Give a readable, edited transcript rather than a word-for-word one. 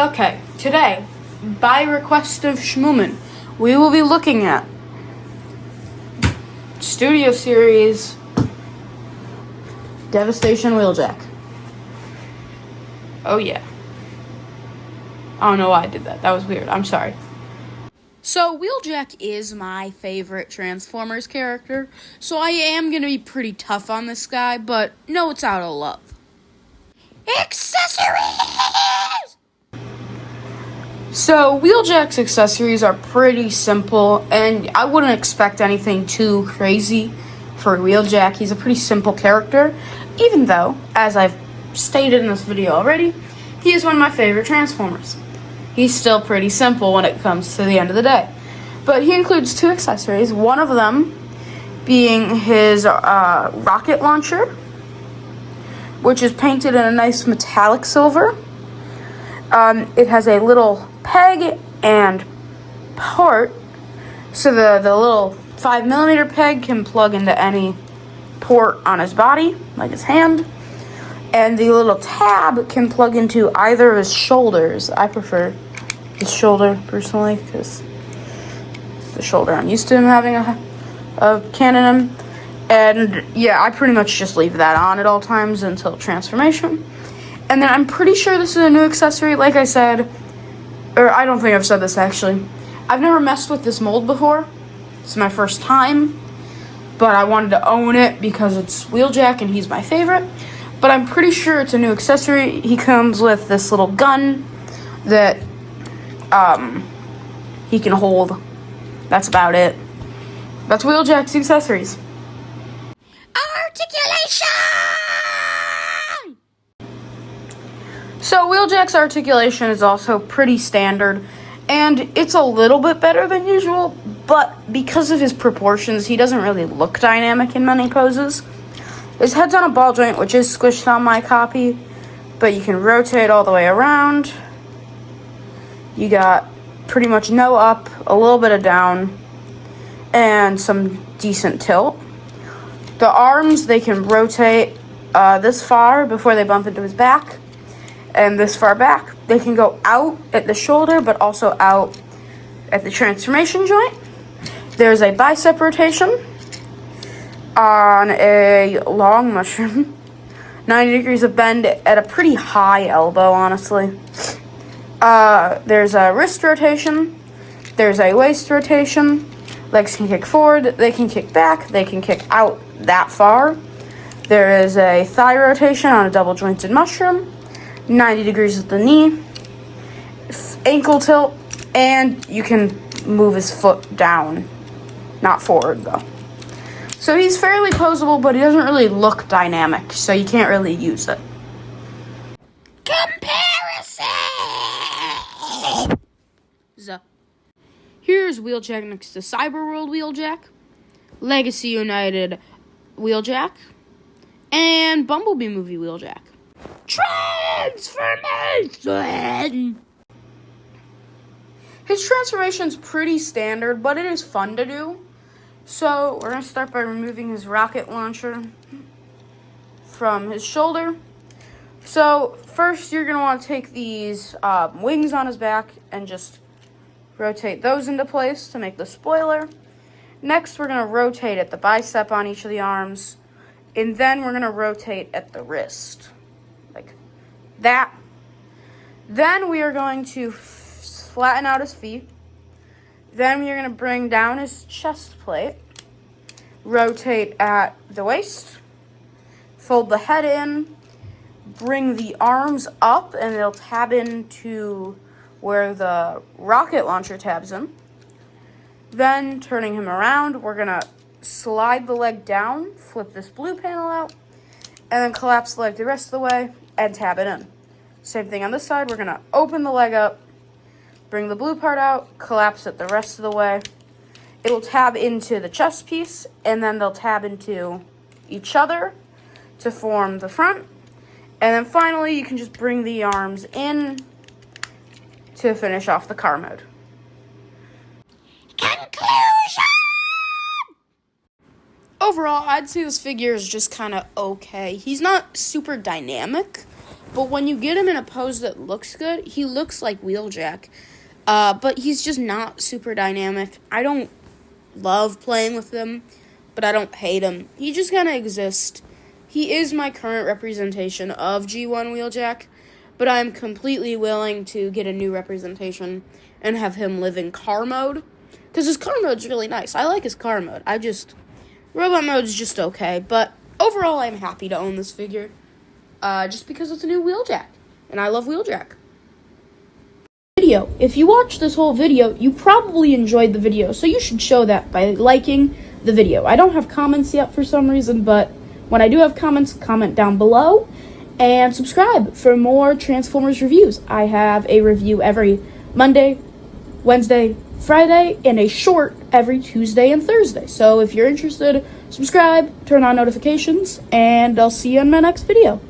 Okay, today, by request of Schmoomin, we will be looking at Studio Series Devastation Wheeljack. Oh yeah. I don't know why I did that. That was weird. I'm sorry. So, Wheeljack is my favorite Transformers character, so I am going to be pretty tough on this guy, but no, it's out of love. Accessories! So, Wheeljack's accessories are pretty simple, and I wouldn't expect anything too crazy for Wheeljack. He's a pretty simple character, even though, as I've stated in this video already, he is one of my favorite Transformers. He's still pretty simple when it comes to the end of the day. But he includes two accessories, one of them being his rocket launcher, which is painted in a nice metallic silver. It has a little peg and port, so the little 5mm peg can plug into any port on his body, like his hand. And the little tab can plug into either of his shoulders. I prefer his shoulder, personally, because it's the shoulder I'm used to him having a cannon in. And yeah, I pretty much just leave that on at all times until transformation. And then I'm pretty sure this is a new accessory, like I said, or I don't think I've said this actually. I've never messed with this mold before. It's my first time, but I wanted to own it because it's Wheeljack and he's my favorite. But I'm pretty sure it's a new accessory. He comes with this little gun that he can hold. That's about it. That's Wheeljack's accessories. Articulation! So Wheeljack's articulation is also pretty standard, and it's a little bit better than usual, but because of his proportions, he doesn't really look dynamic in many poses. His head's on a ball joint, which is squished on my copy, but you can rotate all the way around. You got pretty much no up, a little bit of down, and some decent tilt. The arms, they can rotate this far before they bump into his back, and this far back. They can go out at the shoulder, but also out at the transformation joint. There's a bicep rotation on a long mushroom. 90 degrees of bend at a pretty high elbow, honestly. There's a wrist rotation. There's a waist rotation. Legs can kick forward. They can kick back. They can kick out that far. There is a thigh rotation on a double jointed mushroom. 90 degrees at the knee. Ankle tilt. And you can move his foot down. Not forward, though. So he's fairly posable, but he doesn't really look dynamic, so you can't really use it. Comparison! Here's Wheeljack next to Cyberworld Wheeljack, Legacy United Wheeljack, and Bumblebee Movie Wheeljack. Transformation! His transformation's pretty standard, but it is fun to do. So, we're going to start by removing his rocket launcher from his shoulder. So, first you're going to want to take these wings on his back and just rotate those into place to make the spoiler. Next, we're going to rotate at the bicep on each of the arms. And then we're going to rotate at the wrist. Like that. Then we are going to flatten out his feet. Then we're going to bring down his chest plate, rotate at the waist, fold the head in, bring the arms up, and they'll tab into where the rocket launcher tabs in. Then, turning him around, we're going to slide the leg down, flip this blue panel out, and then collapse the leg the rest of the way and tab it in. Same thing on this side. We're going to open the leg up, bring the blue part out, collapse it the rest of the way. It will tab into the chest piece, and then they'll tab into each other to form the front. And then finally, you can just bring the arms in to finish off the car mode. Conclusion! Overall, I'd say this figure is just kind of okay. He's not super dynamic, But when you get him in a pose that looks good, he looks like Wheeljack. But he's just not super dynamic. I don't love playing with him, but I don't hate him. He just kind of exists. He is my current representation of G1 Wheeljack, but I'm completely willing to get a new representation and have him live in car mode, because his car mode's really nice. I like his car mode. Robot mode's just okay, but overall I'm happy to own this figure, just because it's a new Wheeljack, and I love Wheeljack. If you watched this whole video, you probably enjoyed the video, so you should show that by liking the video. I don't have comments yet for some reason, but when I do have comments, comment down below, and subscribe for more Transformers reviews. I have a review every Monday, Wednesday, Friday, and a short every Tuesday and Thursday. So if you're interested, subscribe, turn on notifications, and I'll see you in my next video.